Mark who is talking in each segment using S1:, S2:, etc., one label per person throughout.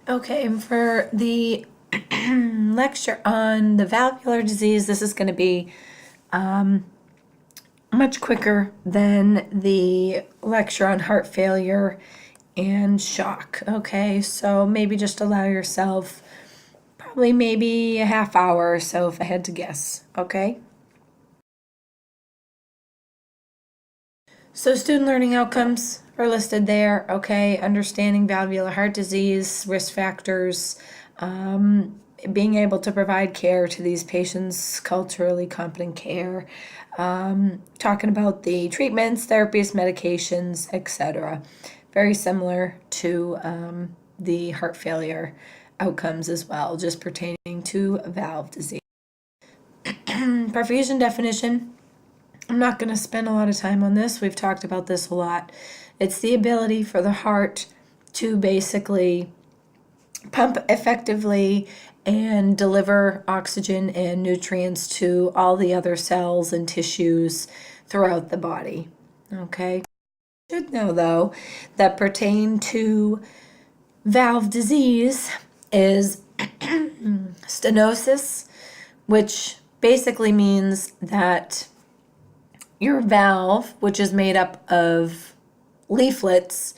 S1: Okay, and for the lecture on the valvular disease, this is going to be much quicker than the lecture on heart failure and shock. Okay, so maybe just allow yourself probably maybe a half hour or so if I had to guess. Okay. So student learning outcomes are listed there, okay? Understanding valvular heart disease, risk factors, being able to provide care to these patients, culturally competent care, talking about the treatments, therapies, medications, etc. Very similar to the heart failure outcomes as well, just pertaining to valve disease. Perfusion definition. I'm not going to spend a lot of time on this. We've talked about this a lot. It's the ability for the heart to basically pump effectively and deliver oxygen and nutrients to all the other cells and tissues throughout the body. Okay. You should know, though, that pertain to valve disease is stenosis, which basically means that your valve, which is made up of leaflets,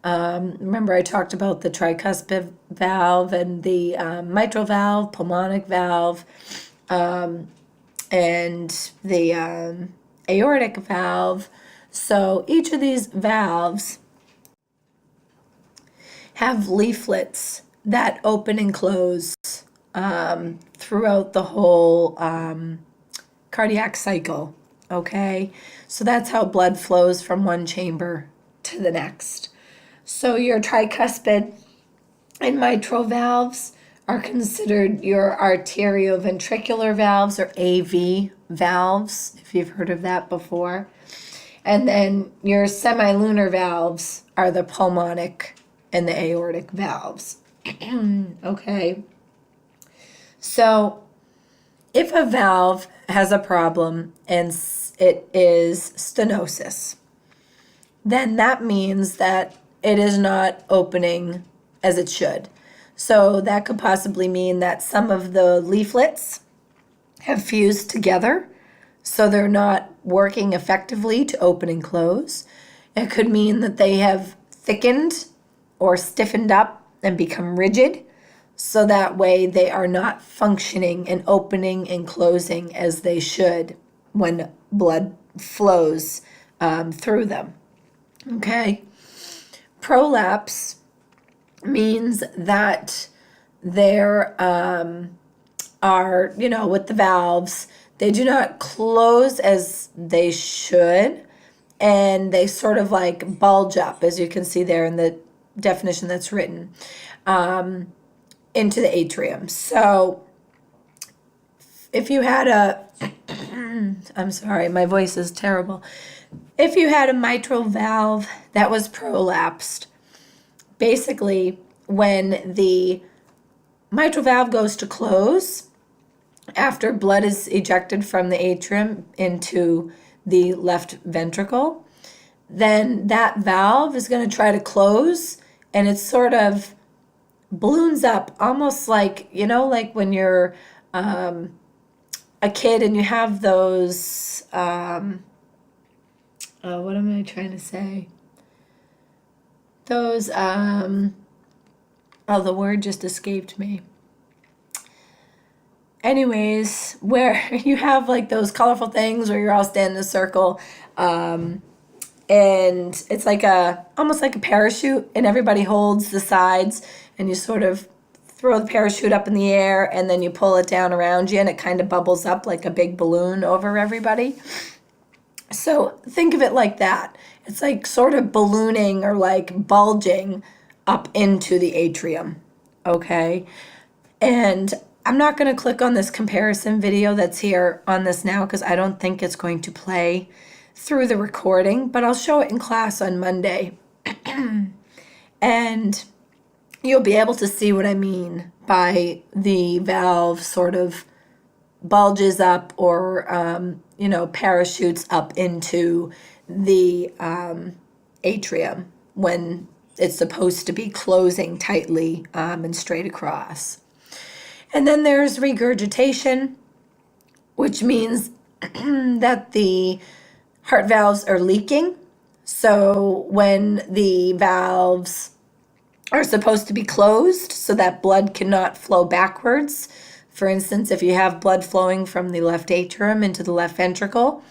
S1: remember I talked about the tricuspid valve and the mitral valve, pulmonic valve, and the aortic valve. So each of these valves have leaflets that open and close throughout the whole cardiac cycle. Okay, so that's how blood flows from one chamber to the next. So your tricuspid and mitral valves are considered your arterioventricular valves, or AV valves, if you've heard of that before. And then your semilunar valves are the pulmonic and the aortic valves. Okay, so if a valve has a problem and it is stenosis, then that means that it is not opening as it should. So that could possibly mean that some of the leaflets have fused together, so they're not working effectively to open and close. It could mean that they have thickened or stiffened up and become rigid, so that way they are not functioning and opening and closing as they should when blood flows through them. Okay. Prolapse means that there are, with the valves, they do not close as they should, and they sort of like bulge up, as you can see there in the definition that's written, into the atrium. So if you had I'm sorry, my voice is terrible. If you had a mitral valve that was prolapsed, basically when the mitral valve goes to close, after blood is ejected from the atrium into the left ventricle, then that valve is going to try to close, and it sort of balloons up, almost like, like when you're a kid and you have those, what am I trying to say? Those, the word just escaped me. Anyways, where you have like those colorful things where you're all standing in a circle, and it's like almost like a parachute, and everybody holds the sides, and you sort of throw the parachute up in the air, and then you pull it down around you, and it kind of bubbles up like a big balloon over everybody. So think of it like that. It's like sort of ballooning or like bulging up into the atrium, okay? And I'm not going to click on this comparison video that's here on this now because I don't think it's going to play through the recording, but I'll show it in class on Monday. And you'll be able to see what I mean by the valve sort of bulges up or, parachutes up into the atrium when it's supposed to be closing tightly and straight across. And then there's regurgitation, which means that the heart valves are leaking. So when the valves are supposed to be closed so that blood cannot flow backwards, for instance, if you have blood flowing from the left atrium into the left ventricle,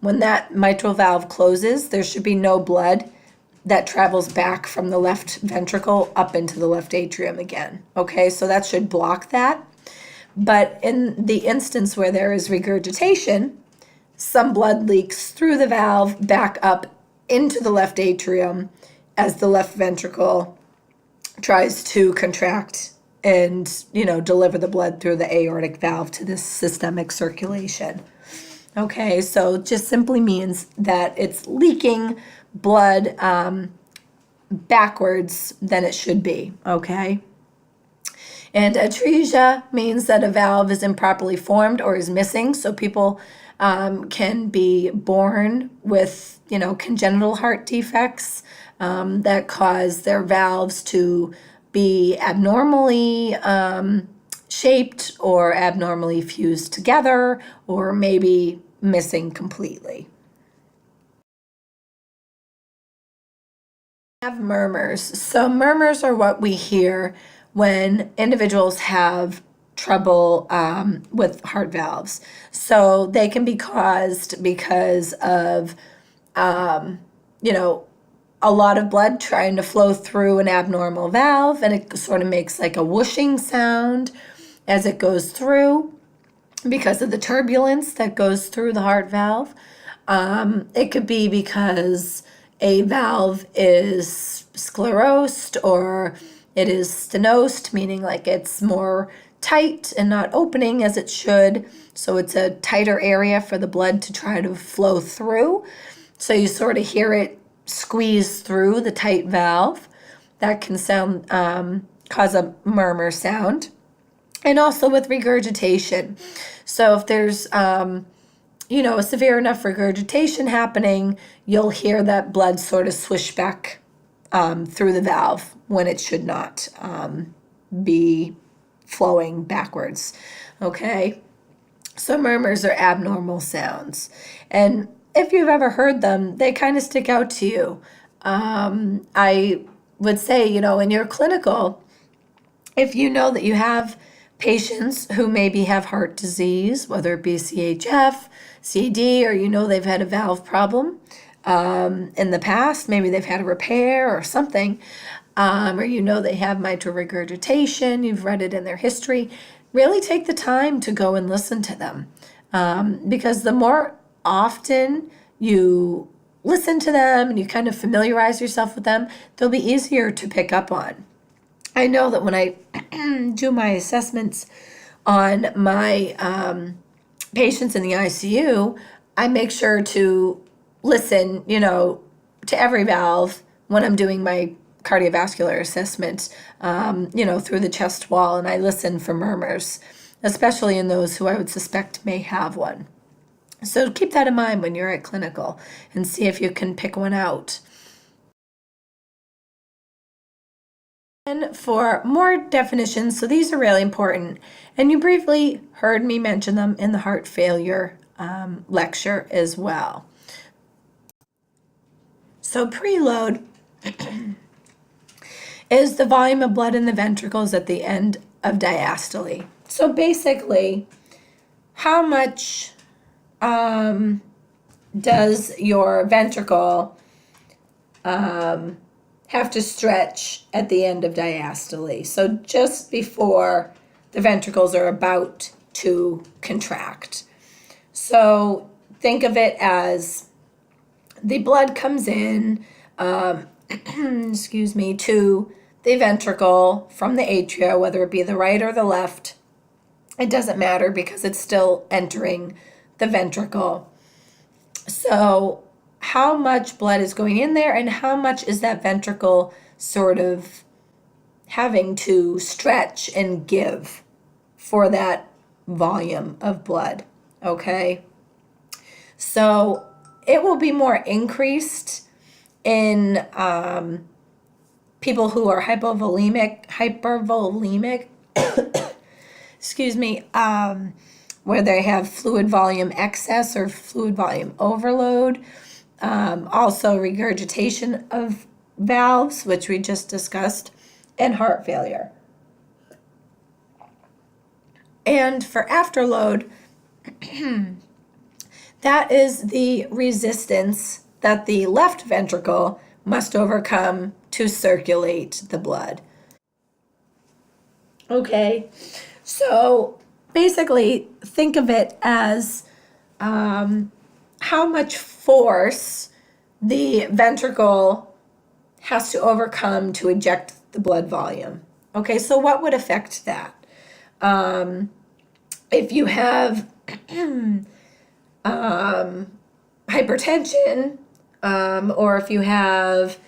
S1: when that mitral valve closes, there should be no blood that travels back from the left ventricle up into the left atrium again. Okay, so that should block that. But in the instance where there is regurgitation, some blood leaks through the valve back up into the left atrium as the left ventricle tries to contract and, deliver the blood through the aortic valve to this systemic circulation. Okay, so it just simply means that it's leaking blood backwards than it should be, okay? And atresia means that a valve is improperly formed or is missing. So people can be born with, congenital heart defects that cause their valves to be abnormally shaped or abnormally fused together, or maybe missing completely. Have murmurs. So murmurs are what we hear when individuals have trouble with heart valves. So they can be caused because of, a lot of blood trying to flow through an abnormal valve, and it sort of makes like a whooshing sound as it goes through because of the turbulence that goes through the heart valve. It could be because a valve is sclerosed or it is stenosed, meaning like it's more tight and not opening as it should. So it's a tighter area for the blood to try to flow through. So you sort of hear it squeeze through the tight valve. That can cause a murmur sound. And also with regurgitation. So if there's a severe enough regurgitation happening, you'll hear that blood sort of swish back through the valve when it should not be flowing backwards. Okay? So murmurs are abnormal sounds. And if you've ever heard them, they kind of stick out to you. I would say, in your clinical, if you know that you have patients who maybe have heart disease, whether it be CHF, CAD, or they've had a valve problem in the past, maybe they've had a repair or something, or they have mitral regurgitation, you've read it in their history, really take the time to go and listen to them. Because the more often you listen to them and you kind of familiarize yourself with them, they'll be easier to pick up on. I know that when I do my assessments on my patients in the ICU, I make sure to listen, to every valve when I'm doing my cardiovascular assessment, through the chest wall, and I listen for murmurs, especially in those who I would suspect may have one. So keep that in mind when you're at clinical and see if you can pick one out. And for more definitions, so these are really important, and you briefly heard me mention them in the heart failure lecture as well. So preload is the volume of blood in the ventricles at the end of diastole. So basically, how much does your ventricle have to stretch at the end of diastole? So just before the ventricles are about to contract. So think of it as the blood comes in, to the ventricle from the atria, whether it be the right or the left. It doesn't matter because it's still entering the ventricle. So how much blood is going in there and how much is that ventricle sort of having to stretch and give for that volume of blood, okay? So it will be more increased in people who are hypervolemic, excuse me, where they have fluid volume excess or fluid volume overload. Also regurgitation of valves, which we just discussed, and heart failure. And for afterload, that is the resistance that the left ventricle must overcome to circulate the blood. Okay, so basically think of it as how much force the ventricle has to overcome to eject the blood volume. Okay, so what would affect that? If you have hypertension, or if you have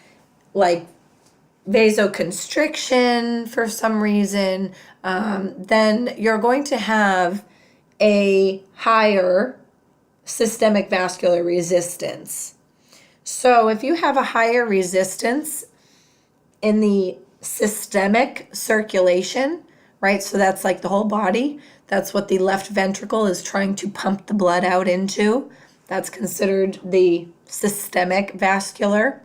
S1: like vasoconstriction for some reason, then you're going to have a higher systemic vascular resistance. So if you have a higher resistance in the systemic circulation, right? So that's like the whole body. That's what the left ventricle is trying to pump the blood out into. That's considered the systemic vascular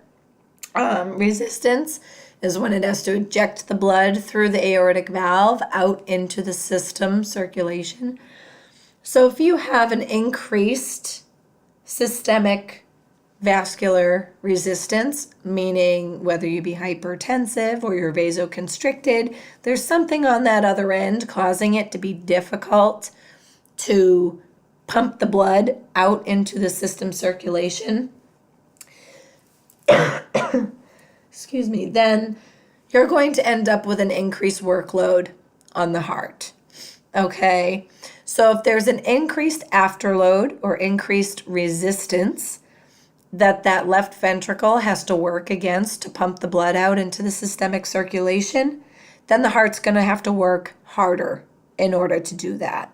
S1: resistance, is when it has to eject the blood through the aortic valve out into the system circulation. So if you have an increased systemic vascular resistance, meaning whether you be hypertensive or you're vasoconstricted, there's something on that other end causing it to be difficult to pump the blood out into the system circulation. Excuse me, then you're going to end up with an increased workload on the heart. Okay, so if there's an increased afterload or increased resistance that left ventricle has to work against to pump the blood out into the systemic circulation, then the heart's going to have to work harder in order to do that.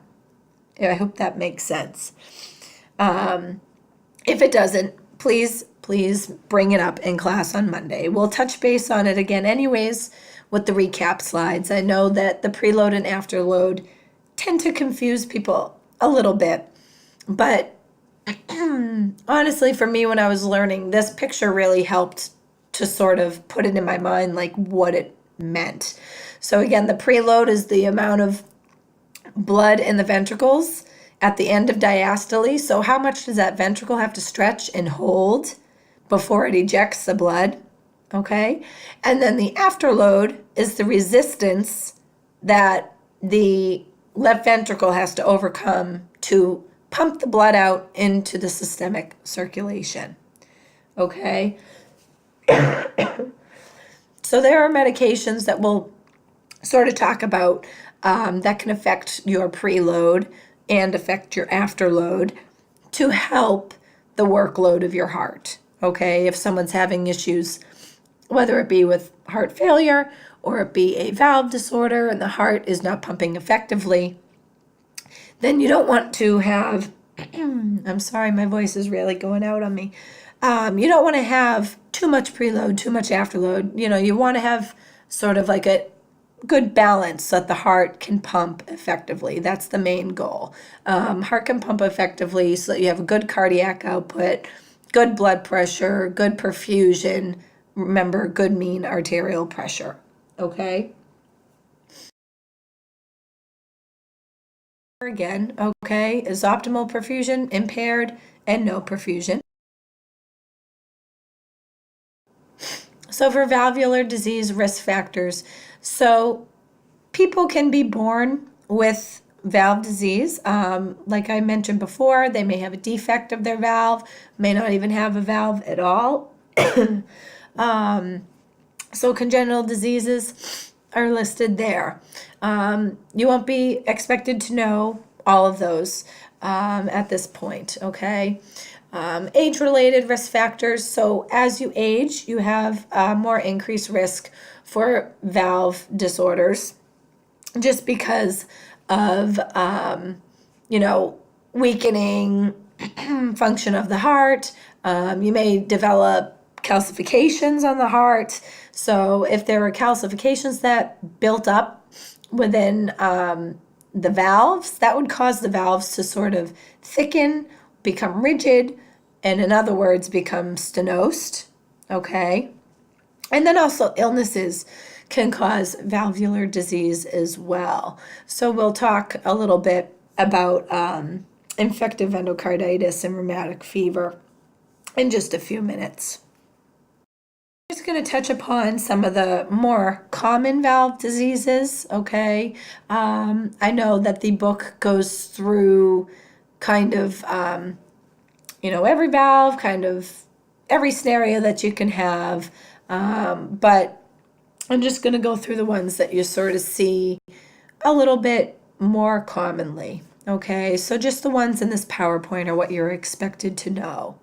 S1: I hope that makes sense. If it doesn't, please bring it up in class on Monday. We'll touch base on it again anyways with the recap slides. I know that the preload and afterload tend to confuse people a little bit, but honestly, for me, when I was learning, this picture really helped to sort of put it in my mind, like what it meant. So again, the preload is the amount of blood in the ventricles at the end of diastole. So how much does that ventricle have to stretch and hold before it ejects the blood? Okay. And then the afterload is the resistance that the left ventricle has to overcome to pump the blood out into the systemic circulation. Okay. So there are medications that we'll sort of talk about that can affect your preload and affect your afterload to help the workload of your heart. Okay, if someone's having issues, whether it be with heart failure or it be a valve disorder and the heart is not pumping effectively, then you don't want to have, I'm sorry, my voice is really going out on me. You don't want to have too much preload, too much afterload. You know, you want to have sort of like a good balance so that the heart can pump effectively. That's the main goal. Heart can pump effectively so that you have a good cardiac output, good blood pressure, good perfusion. Remember, good mean arterial pressure. Okay? Again, okay, is optimal perfusion, impaired, and no perfusion. So for valvular disease risk factors, so people can be born with valve disease. Like I mentioned before, they may have a defect of their valve, may not even have a valve at all. So congenital diseases are listed there. You won't be expected to know all of those at this point, okay? Age-related risk factors. So as you age, you have more increased risk for valve disorders just because of, weakening function of the heart. You may develop calcifications on the heart. So if there are calcifications that built up within the valves, that would cause the valves to sort of thicken, become rigid, and in other words, become stenosed, okay? And then also illnesses can cause valvular disease as well. So we'll talk a little bit about infective endocarditis and rheumatic fever in just a few minutes. I'm just going to touch upon some of the more common valve diseases, okay? I know that the book goes through kind of, every valve, kind of every scenario that you can have, but I'm just going to go through the ones that you sort of see a little bit more commonly, okay? So just the ones in this PowerPoint are what you're expected to know.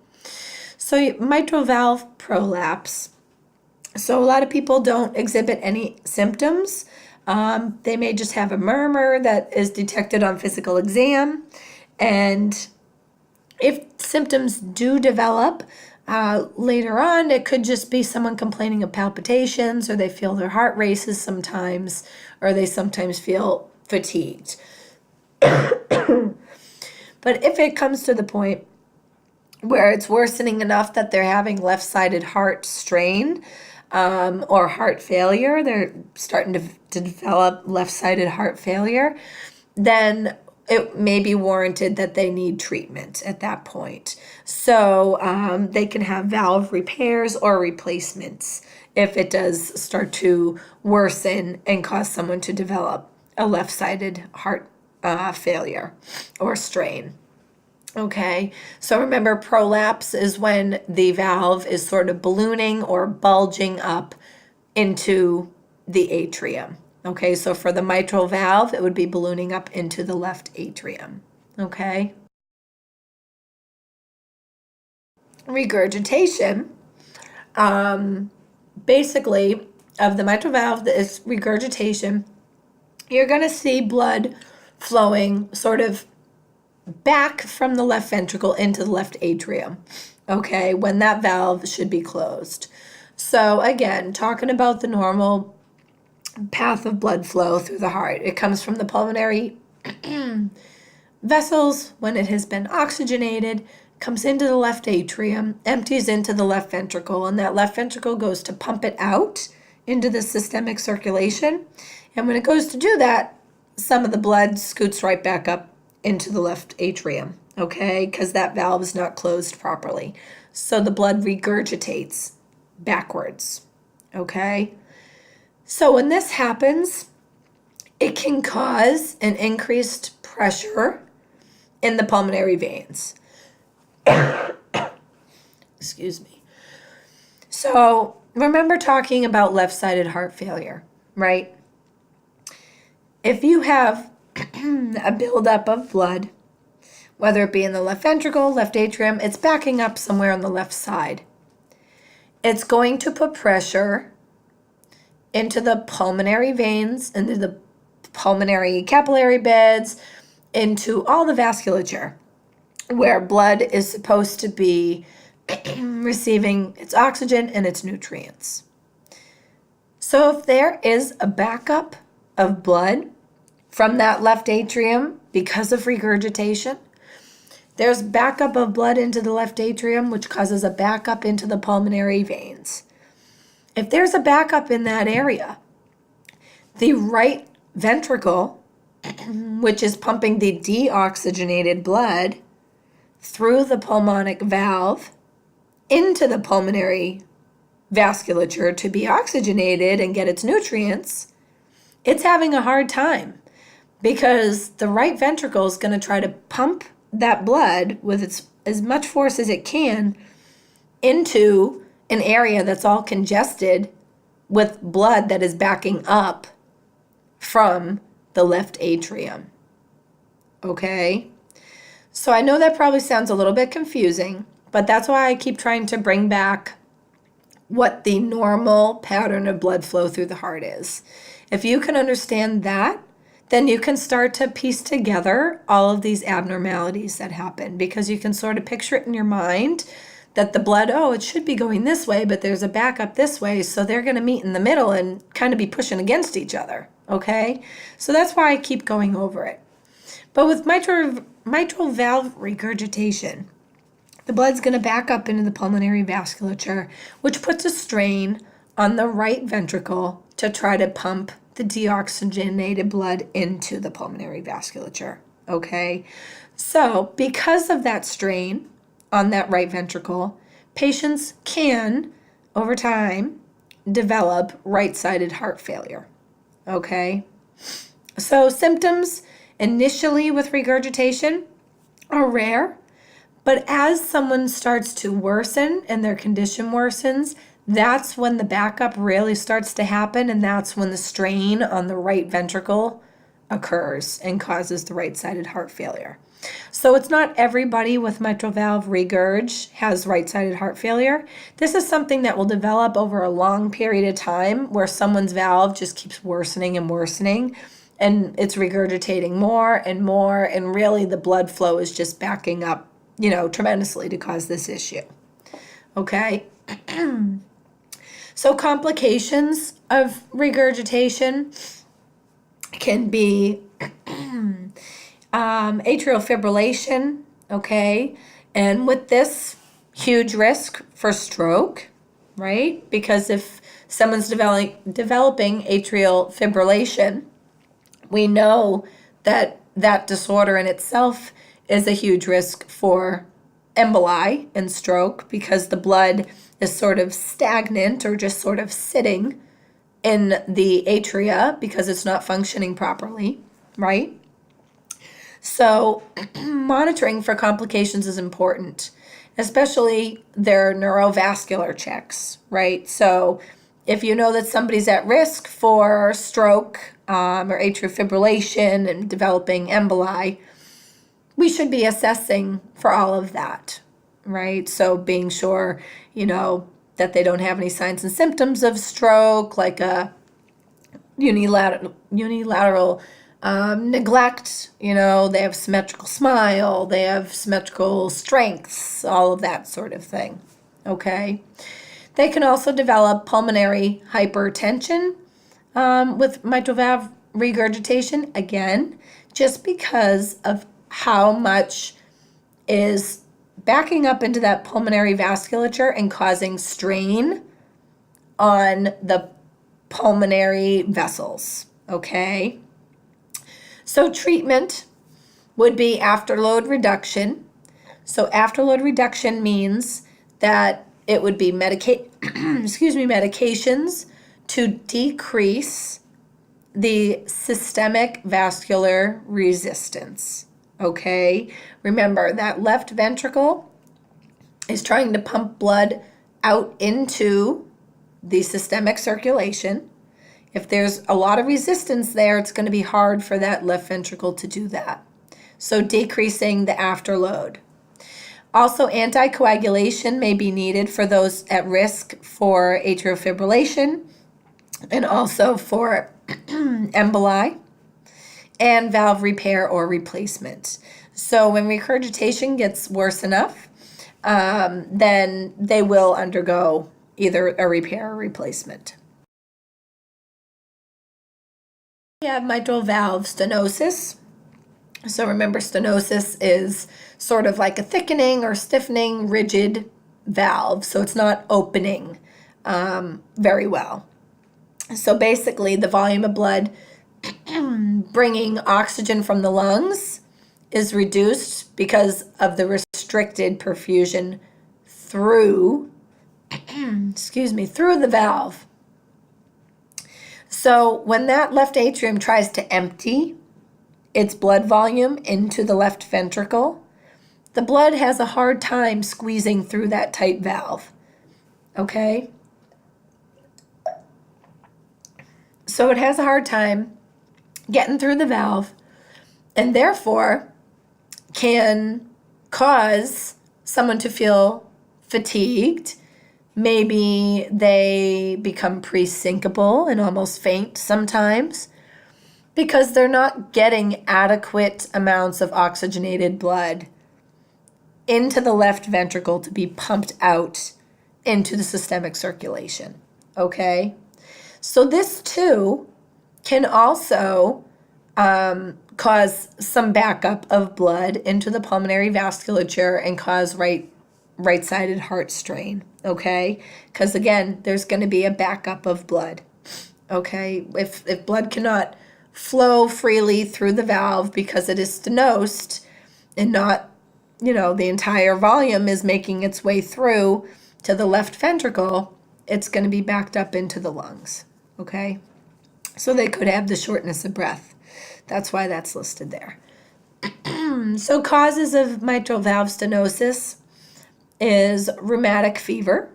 S1: So mitral valve prolapse. So a lot of people don't exhibit any symptoms. They may just have a murmur that is detected on physical exam. And if symptoms do develop later on, it could just be someone complaining of palpitations, or they feel their heart races sometimes, or they sometimes feel fatigued. But if it comes to the point where it's worsening enough that they're having left-sided heart strain, or heart failure, they're starting to develop left-sided heart failure, then it may be warranted that they need treatment at that point. So they can have valve repairs or replacements if it does start to worsen and cause someone to develop a left-sided heart failure or strain. Okay, so remember, prolapse is when the valve is sort of ballooning or bulging up into the atrium. Okay, so for the mitral valve, it would be ballooning up into the left atrium. Okay. Regurgitation, basically, of the mitral valve is regurgitation. You're going to see blood flowing sort of back from the left ventricle into the left atrium, okay, when that valve should be closed. So again, talking about the normal path of blood flow through the heart. It comes from the pulmonary vessels when it has been oxygenated, comes into the left atrium, empties into the left ventricle, and that left ventricle goes to pump it out into the systemic circulation. And when it goes to do that, some of the blood scoots right back up into the left atrium, okay, because that valve is not closed properly. So the blood regurgitates backwards, okay? So when this happens, it can cause an increased pressure in the pulmonary veins. Excuse me. So remember talking about left-sided heart failure, right? If you have a buildup of blood, whether it be in the left ventricle, left atrium, it's backing up somewhere on the left side. It's going to put pressure into the pulmonary veins, into the pulmonary capillary beds, into all the vasculature where blood is supposed to be receiving its oxygen and its nutrients. So if there is a backup of blood from that left atrium because of regurgitation, there's backup of blood into the left atrium, which causes a backup into the pulmonary veins. If there's a backup in that area, the right ventricle, which is pumping the deoxygenated blood through the pulmonic valve into the pulmonary vasculature to be oxygenated and get its nutrients, it's having a hard time because the right ventricle is going to try to pump that blood with as much force as it can into an area that's all congested with blood that is backing up from the left atrium. Okay? So I know that probably sounds a little bit confusing, but that's why I keep trying to bring back what the normal pattern of blood flow through the heart is. If you can understand that, then you can start to piece together all of these abnormalities that happen, because you can sort of picture it in your mind that the blood, oh, it should be going this way, but there's a backup this way, so they're going to meet in the middle and kind of be pushing against each other, okay? So that's why I keep going over it. But with mitral valve regurgitation, the blood's going to back up into the pulmonary vasculature, which puts a strain on the right ventricle to try to pump the deoxygenated blood into the pulmonary vasculature, okay? So because of that strain on that right ventricle, patients can, over time, develop right-sided heart failure, okay? So symptoms initially with regurgitation are rare, but as someone starts to worsen and their condition worsens, that's when the backup really starts to happen, and that's when the strain on the right ventricle occurs and causes the right-sided heart failure. So it's not everybody with mitral valve regurg has right-sided heart failure. This is something that will develop over a long period of time where someone's valve just keeps worsening and worsening, and it's regurgitating more, and really the blood flow is just backing up, tremendously to cause this issue. Okay? So complications of regurgitation can be atrial fibrillation, okay? And with this, huge risk for stroke, right? Because if someone's developing atrial fibrillation, we know that that disorder in itself is a huge risk for emboli and stroke, because the blood is sort of stagnant or just sort of sitting in the atria because it's not functioning properly, right? So monitoring for complications is important, especially their neurovascular checks, right? So if you know that somebody's at risk for stroke or atrial fibrillation and developing emboli, we should be assessing for all of that, right? So being sure, that they don't have any signs and symptoms of stroke, like a unilateral neglect, they have symmetrical smile, they have symmetrical strengths, all of that sort of thing, okay? They can also develop pulmonary hypertension with mitral valve regurgitation, again, just because of how much is backing up into that pulmonary vasculature and causing strain on the pulmonary vessels, okay? So treatment would be afterload reduction. So afterload reduction means that it would be medications to decrease the systemic vascular resistance, okay? Remember, that left ventricle is trying to pump blood out into the systemic circulation. If there's a lot of resistance there, it's going to be hard for that left ventricle to do that. So decreasing the afterload. Also, anticoagulation may be needed for those at risk for atrial fibrillation and also for emboli, and valve repair or replacement. So when regurgitation gets worse enough, then they will undergo either a repair or replacement. We have mitral valve stenosis. So remember, stenosis is sort of like a thickening or stiffening rigid valve, so it's not opening very well. So basically, the volume of blood bringing oxygen from the lungs is reduced because of the restricted perfusion through the valve. So when that left atrium tries to empty its blood volume into the left ventricle, the blood has a hard time squeezing through that tight valve, okay? So it has a hard time getting through the valve, and therefore can cause someone to feel fatigued. Maybe they become pre-syncopal and almost faint sometimes because they're not getting adequate amounts of oxygenated blood into the left ventricle to be pumped out into the systemic circulation. Okay? So this too can also cause some backup of blood into the pulmonary vasculature and cause right-sided heart strain, okay? Because again, there's going to be a backup of blood, okay? If blood cannot flow freely through the valve because it is stenosed and not, the entire volume is making its way through to the left ventricle, it's going to be backed up into the lungs, okay? So they could have the shortness of breath. That's why that's listed there. So causes of mitral valve stenosis is rheumatic fever.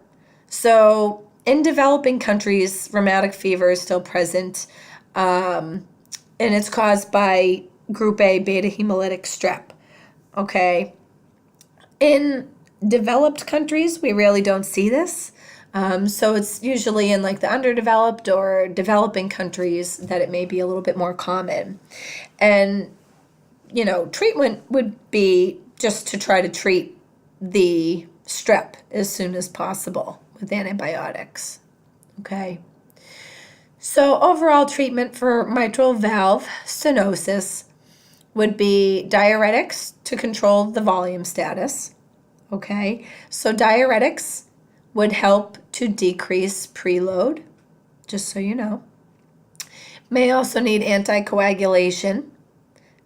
S1: So in developing countries, rheumatic fever is still present, and it's caused by group A beta hemolytic strep, okay? In developed countries, we really don't see this. So it's usually in like the underdeveloped or developing countries that it may be a little bit more common. And, treatment would be just to try to treat the strep as soon as possible with antibiotics. Okay. So overall treatment for mitral valve stenosis would be diuretics to control the volume status. Okay. So diuretics would help to decrease preload, just so you know. May also need anticoagulation.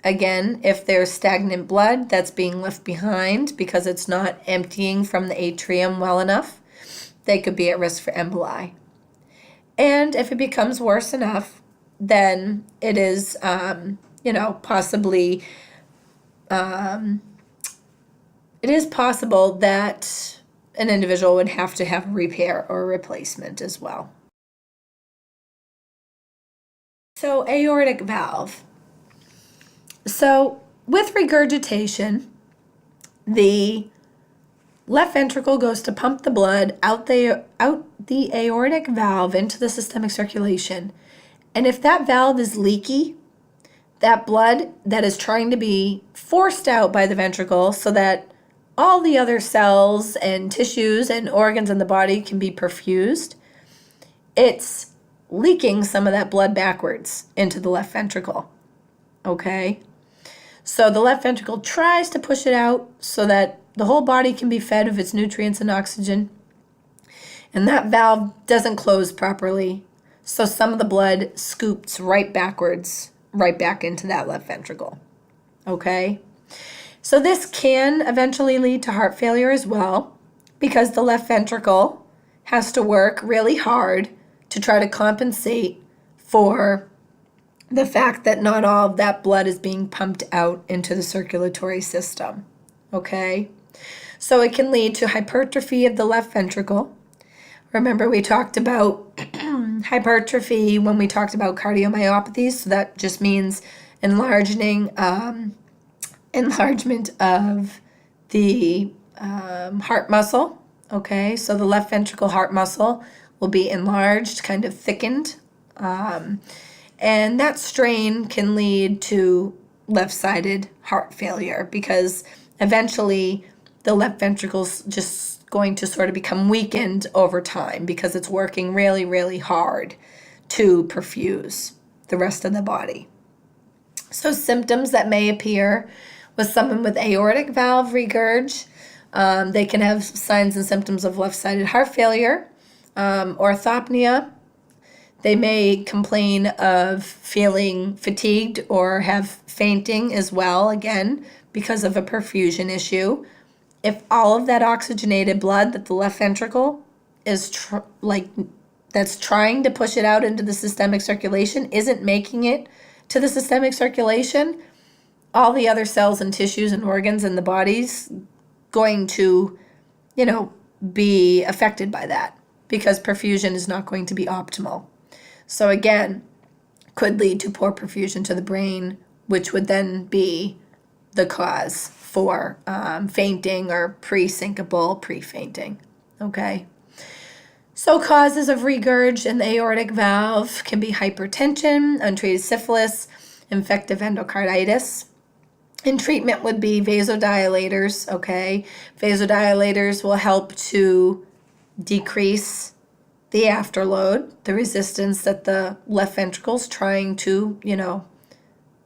S1: Again, if there's stagnant blood that's being left behind because it's not emptying from the atrium well enough, they could be at risk for emboli. And if it becomes worse enough, then it is, possibly, it is possible that an individual would have to have repair or replacement as well. So aortic valve. So with regurgitation, the left ventricle goes to pump the blood out the aortic valve into the systemic circulation. And if that valve is leaky, that blood that is trying to be forced out by the ventricle so that all the other cells and tissues and organs in the body can be perfused, it's leaking some of that blood backwards into the left ventricle, okay? So the left ventricle tries to push it out so that the whole body can be fed of its nutrients and oxygen, and that valve doesn't close properly, so some of the blood scoops right backwards, right back into that left ventricle, okay? So this can eventually lead to heart failure as well, because the left ventricle has to work really hard to try to compensate for the fact that not all of that blood is being pumped out into the circulatory system, okay? So it can lead to hypertrophy of the left ventricle. Remember, we talked about hypertrophy when we talked about cardiomyopathies, so that just means enlargement of the heart muscle, okay? So the left ventricle heart muscle will be enlarged, kind of thickened, and that strain can lead to left-sided heart failure because eventually the left ventricle's just going to sort of become weakened over time because it's working really, really hard to perfuse the rest of the body. So symptoms that may appear with someone with aortic valve regurg, they can have signs and symptoms of left-sided heart failure, orthopnea. They may complain of feeling fatigued or have fainting as well, again, because of a perfusion issue. If all of that oxygenated blood that the left ventricle is that's trying to push it out into the systemic circulation isn't making it to the systemic circulation, all the other cells and tissues and organs in the body's going to, be affected by that because perfusion is not going to be optimal. So again, could lead to poor perfusion to the brain, which would then be the cause for fainting or pre-syncopal, pre-fainting, okay? So causes of regurg in the aortic valve can be hypertension, untreated syphilis, infective endocarditis. And treatment would be vasodilators, okay? Vasodilators will help to decrease the afterload, the resistance that the left ventricle's trying to,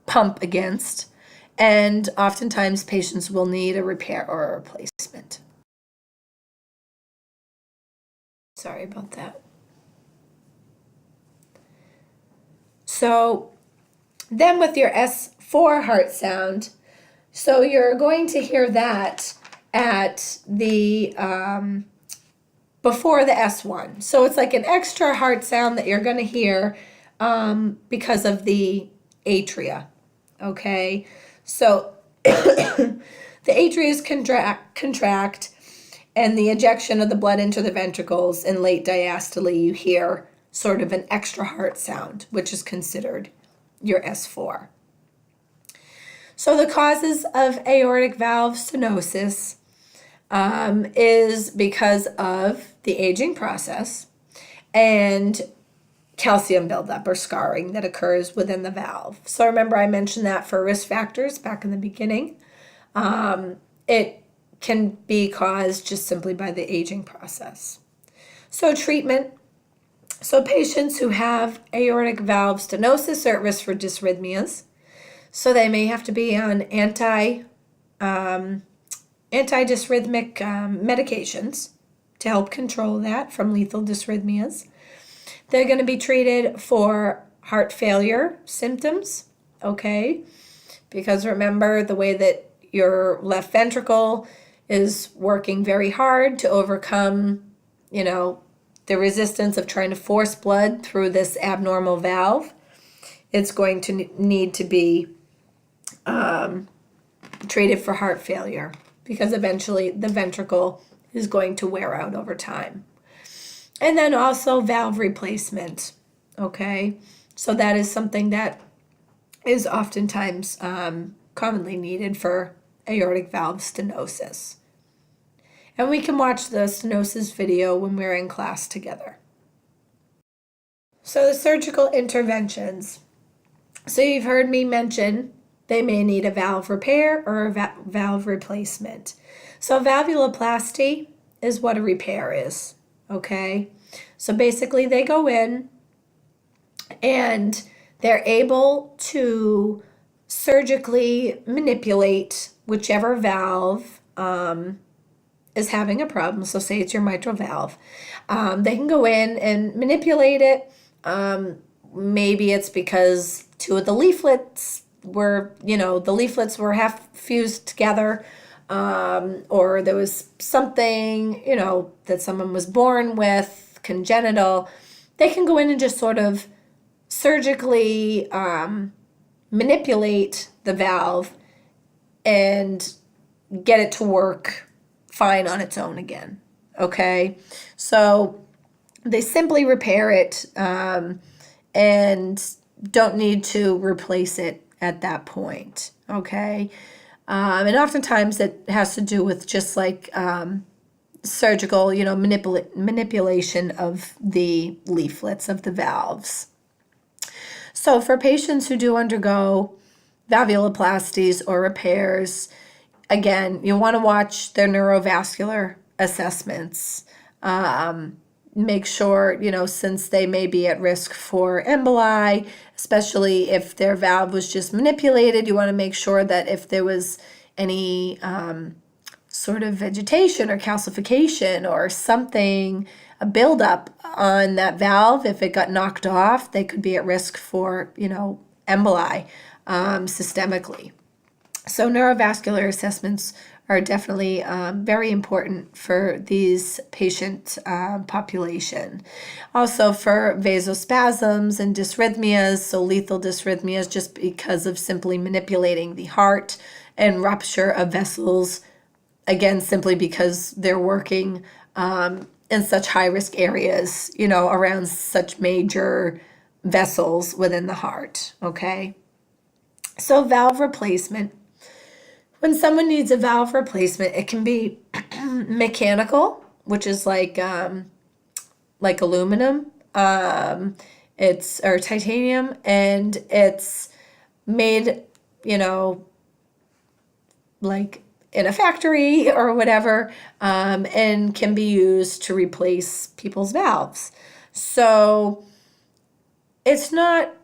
S1: pump against. And oftentimes patients will need a repair or a replacement. Sorry about that. So then with your S4 heart sound, so you're going to hear that at the before the S1. So it's like an extra heart sound that you're going to hear because of the atria. Okay, so the atria contract, and the ejection of the blood into the ventricles in late diastole, you hear sort of an extra heart sound, which is considered your S4. So the causes of aortic valve stenosis is because of the aging process and calcium buildup or scarring that occurs within the valve. So remember I mentioned that for risk factors back in the beginning. It can be caused just simply by the aging process. So treatment. So patients who have aortic valve stenosis are at risk for dysrhythmias. So they may have to be on antidysrhythmic medications to help control that from lethal dysrhythmias. They're going to be treated for heart failure symptoms, okay? Because remember, the way that your left ventricle is working very hard to overcome, the resistance of trying to force blood through this abnormal valve, it's going to need to be treated for heart failure because eventually the ventricle is going to wear out over time. And then also valve replacement, okay? So that is something that is oftentimes commonly needed for aortic valve stenosis. And we can watch the stenosis video when we're in class together. So the surgical interventions. So you've heard me mention they may need a valve repair or a valve replacement. So valvuloplasty is what a repair is, okay? So basically they go in and they're able to surgically manipulate whichever valve is having a problem. So say it's your mitral valve. They can go in and manipulate it. Maybe it's because two of the leaflets were, the leaflets were half fused together, or there was something, that someone was born with, congenital. They can go in and just sort of surgically manipulate the valve and get it to work fine on its own again, okay? So they simply repair it and don't need to replace it at that point, okay? And oftentimes it has to do with just like surgical, manipulation of the leaflets of the valves. So for patients who do undergo valvuloplasties or repairs, again, you want to watch their neurovascular assessments. Make sure, since they may be at risk for emboli, especially if their valve was just manipulated, you want to make sure that if there was any sort of vegetation or calcification or something, a buildup on that valve, if it got knocked off, they could be at risk for, emboli systemically. So neurovascular assessments are definitely very important for these patient population. Also for vasospasms and dysrhythmias, so lethal dysrhythmias just because of simply manipulating the heart, and rupture of vessels, again, simply because they're working in such high-risk areas, around such major vessels within the heart, okay? So valve replacement. When someone needs a valve replacement, it can be mechanical, which is like aluminum, or titanium, and it's made, like in a factory or whatever, and can be used to replace people's valves. So it's not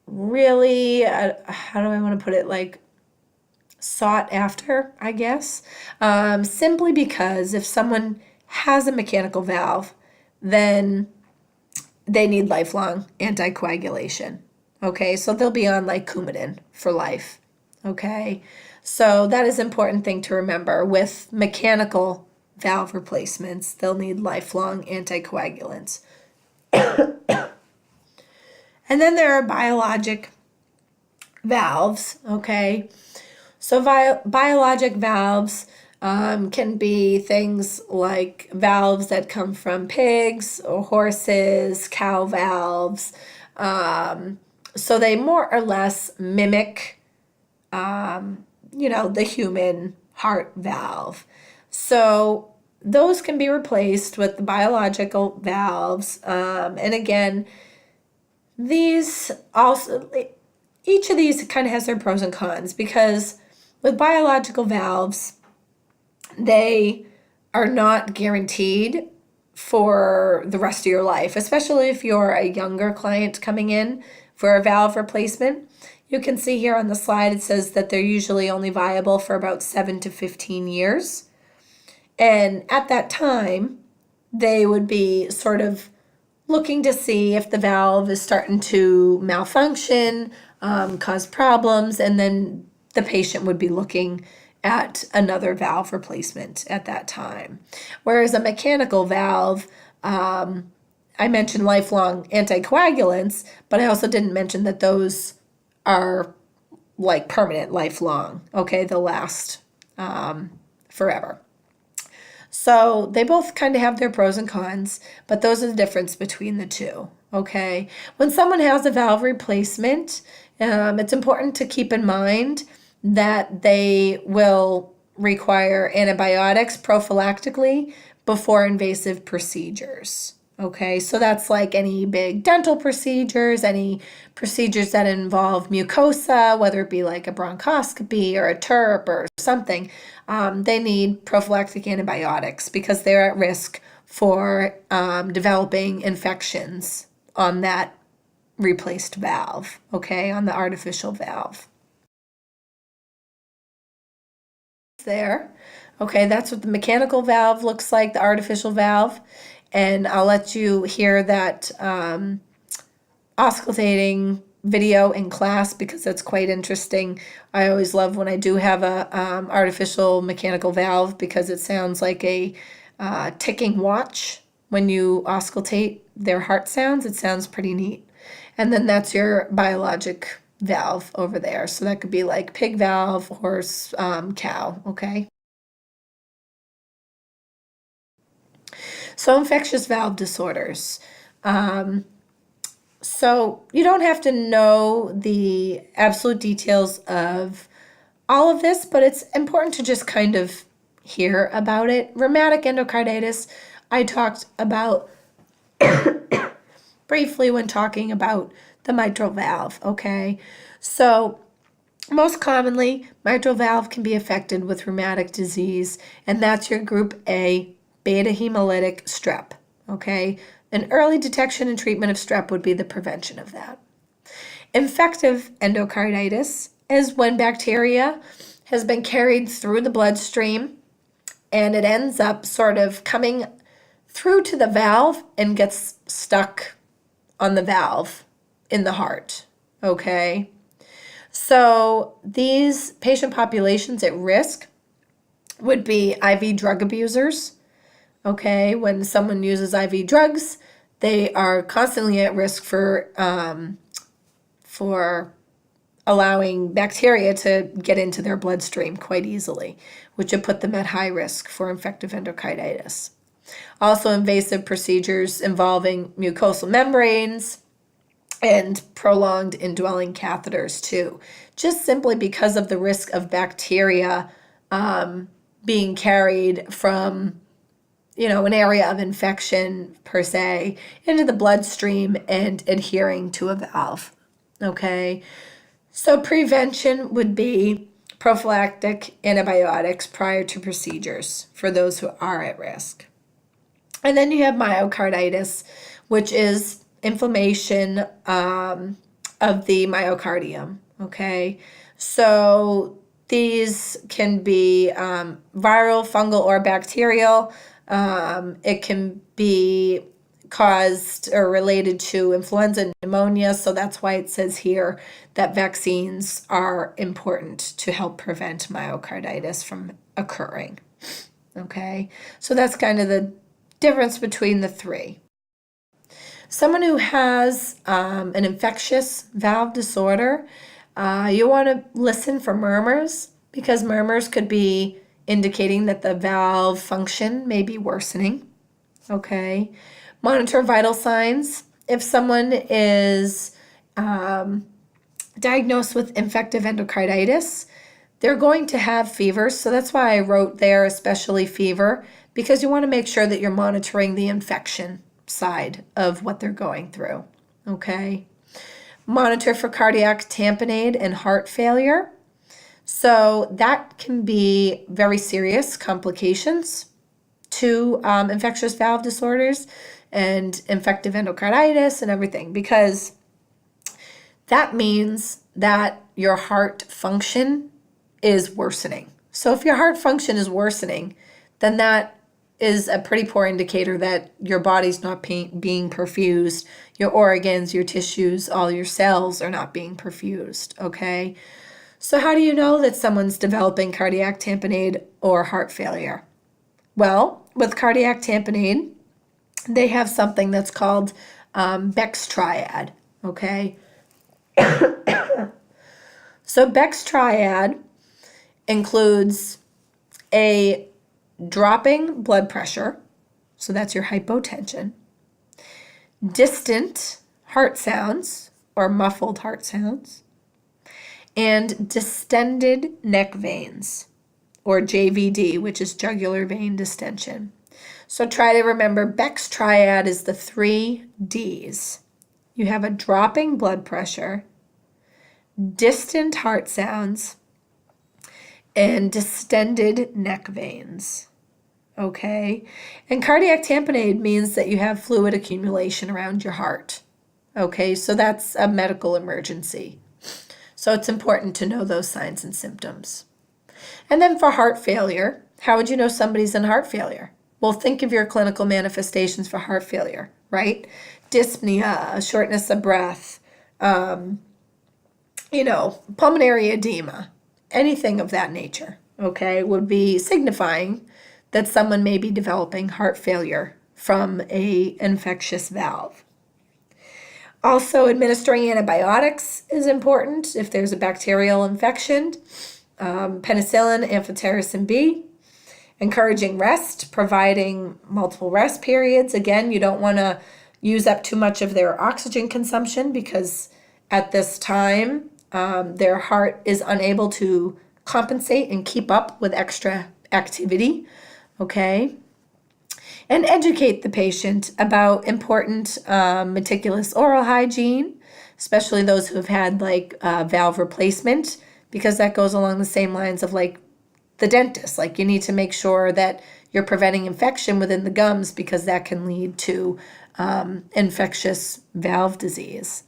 S1: really, how do I want to put it, like sought after, I guess, simply because if someone has a mechanical valve, then they need lifelong anticoagulation. Okay, so they'll be on like Coumadin for life. Okay, so that is an important thing to remember. With mechanical valve replacements, they'll need lifelong anticoagulants. And then there are biologic valves, okay? So biologic valves can be things like valves that come from pigs or horses, cow valves. So they more or less mimic, the human heart valve. So those can be replaced with the biological valves. And again, these also, each of these kind of has their pros and cons, because with biological valves, they are not guaranteed for the rest of your life, especially if you're a younger client coming in for a valve replacement. You can see here on the slide, it says that they're usually only viable for about 7 to 15 years. And at that time, they would be sort of looking to see if the valve is starting to malfunction, cause problems, and then the patient would be looking at another valve replacement at that time. Whereas a mechanical valve, I mentioned lifelong anticoagulants, but I also didn't mention that those are like permanent, lifelong. Okay, they'll last forever. So they both kind of have their pros and cons, but those are the difference between the two, okay? When someone has a valve replacement, it's important to keep in mind that they will require antibiotics prophylactically before invasive procedures, okay? So that's like any big dental procedures, any procedures that involve mucosa, whether it be like a bronchoscopy or a TURP or something. They need prophylactic antibiotics because they're at risk for developing infections on that replaced valve, okay, on the artificial valve. There, okay, that's what the mechanical valve looks like, the artificial valve, and I'll let you hear that auscultating video in class because that's quite interesting. I always love when I do have a artificial mechanical valve because it sounds like a ticking watch. When you auscultate their heart sounds, it sounds pretty neat. And then that's your biologic valve over there. So that could be like pig valve, horse, cow, okay? So infectious valve disorders. So you don't have to know the absolute details of all of this, but it's important to just kind of hear about it. Rheumatic endocarditis, I talked about briefly when talking about the mitral valve, okay? So most commonly, mitral valve can be affected with rheumatic disease, and that's your group A beta hemolytic strep, okay? An early detection and treatment of strep would be the prevention of that. Infective endocarditis is when bacteria has been carried through the bloodstream and it ends up sort of coming through to the valve and gets stuck on the valve in the heart, okay? So these patient populations at risk would be IV drug abusers, okay? When someone uses IV drugs, they are constantly at risk for allowing bacteria to get into their bloodstream quite easily, which would put them at high risk for infective endocarditis. Also invasive procedures involving mucosal membranes and prolonged indwelling catheters too, just simply because of the risk of bacteria being carried from an area of infection per se into the bloodstream and adhering to a valve, okay? So prevention would be prophylactic antibiotics prior to procedures for those who are at risk. And then you have myocarditis, which is inflammation of the myocardium, okay? So these can be viral, fungal, or bacterial. It can be caused or related to influenza and pneumonia, so that's why it says here that vaccines are important to help prevent myocarditis from occurring, okay? So that's kind of the difference between the three. Someone who has an infectious valve disorder, you want to listen for murmurs, because murmurs could be indicating that the valve function may be worsening, okay? Monitor vital signs. If someone is diagnosed with infective endocarditis, they're going to have fever, so that's why I wrote there especially fever, because you want to make sure that you're monitoring the infection side of what they're going through, okay? Monitor for cardiac tamponade and heart failure. So that can be very serious complications to infectious valve disorders and infective endocarditis and everything, because that means that your heart function is worsening. So if your heart function is worsening, then that is a pretty poor indicator that your body's not being perfused. Your organs, your tissues, all your cells are not being perfused, okay? So how do you know that someone's developing cardiac tamponade or heart failure? Well, with cardiac tamponade, they have something that's called Beck's triad, okay? So Beck's triad includes a dropping blood pressure, so that's your hypotension, distant heart sounds or muffled heart sounds, and distended neck veins, or JVD, which is jugular vein distension. So try to remember Beck's triad is the 3 Ds. You have a dropping blood pressure, distant heart sounds, and distended neck veins, okay? And cardiac tamponade means that you have fluid accumulation around your heart, okay? So that's a medical emergency. So it's important to know those signs and symptoms. And then for heart failure, how would you know somebody's in heart failure? Well, think of your clinical manifestations for heart failure, right? Dyspnea, shortness of breath, pulmonary edema, anything of that nature, okay, would be signifying that someone may be developing heart failure from an infectious valve. Also, administering antibiotics is important if there's a bacterial infection. Penicillin, amphotericin B. Encouraging rest, providing multiple rest periods. Again, you don't want to use up too much of their oxygen consumption, because at this time, their heart is unable to compensate and keep up with extra activity, okay? And educate the patient about important meticulous oral hygiene, especially those who have had valve replacement, because that goes along the same lines of the dentist. You need to make sure that you're preventing infection within the gums, because that can lead to infectious valve disease.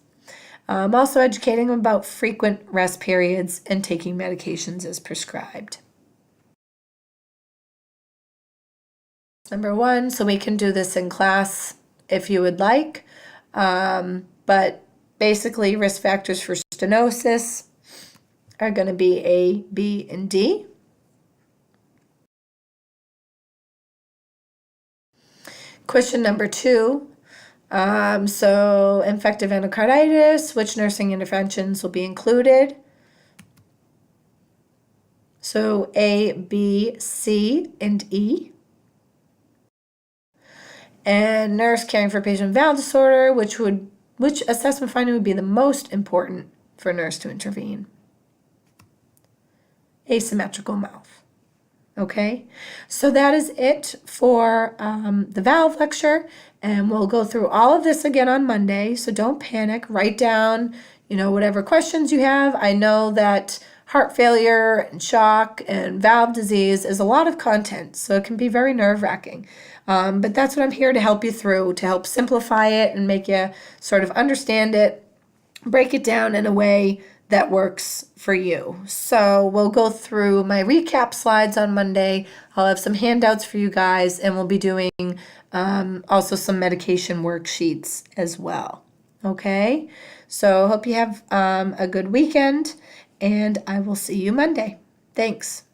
S1: Also educating them about frequent rest periods and taking medications as prescribed. Number 1, so we can do this in class if you would like, but basically risk factors for stenosis are going to be A, B, and D. Question number 2. So infective endocarditis, which nursing interventions will be included? So A, B, C, and E. And nurse caring for patient with valve disorder, which assessment finding would be the most important for a nurse to intervene? Asymmetrical mouth. Okay, so that is it for the valve lecture, and we'll go through all of this again on Monday, so don't panic. Write down, whatever questions you have. I know that heart failure and shock and valve disease is a lot of content, so it can be very nerve-wracking. But that's what I'm here to help you through, to help simplify it and make you sort of understand it, break it down in a way that works for you. So we'll go through my recap slides on Monday. I'll have some handouts for you guys, and we'll be doing also some medication worksheets as well. Okay, so hope you have a good weekend, and I will see you Monday. Thanks.